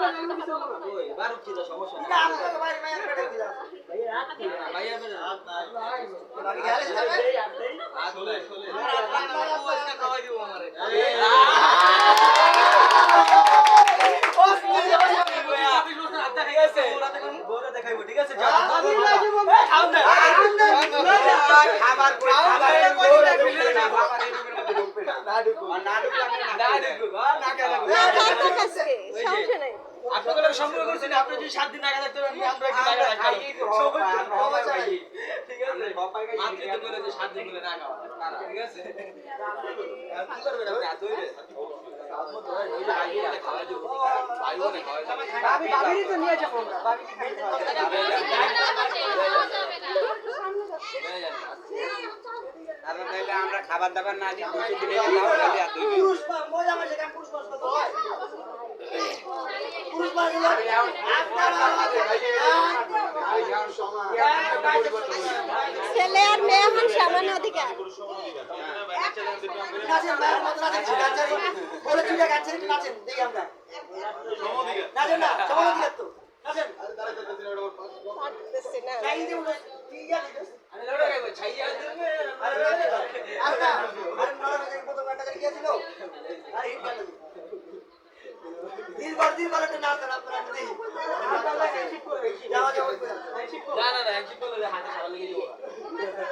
ওই বারুদ কি দা সমস্যা এটা আপনাকে ভাই মায়ের পেটে কি দাও ভাইয়া বের বাকি গেলে যাবে চলে আজকে খাওয়াই দিব আমারে বড় দেখাইবো ঠিক আছে যাও খাও না খাবার না ঢুকু না আপনাদের সম্পর্ক করছেন আপনি যদি 7 দিন আগে থাকতে পারেন আমরা কি আগে থাকতাম ঠিক আছে বাপাই গাই মাত্র তো বলে যে 7 দিন ধরে না খাওয়া ঠিক আছে কি করবেন আপনি আজ ধরে ভাবি ভাবিরই তো নিয়ে যাবো আমরা ভাবি কি আমরা খাবার দাবার না দিই 2 দিনে তাহলে আর দুই পুরুষ মজা মাসে কাম পুরুষ কষ্ট তো হয় পুরুষ মানে ছেলে আর মেয়ে হন সমান অধিকার নাচেন ভাই মত নাচেন গাছারি বলে চুড়া গাছারি নাচেন দেখি আমরা সমধিকার নাচেন না সমধিকার তো নাচেন পারতেছি না চাই দিও না ঠিক আছে আমি লড়ে গেল ছাইয়া দিবে আরে আরে নরমে যে প্রথম একটা করে গিয়েছিল আরে হিট করে দিন পর একটা নাচ করা আপনারা দেখি যাও যাও না না না এক করলে হাতে সারা লেগে যাবে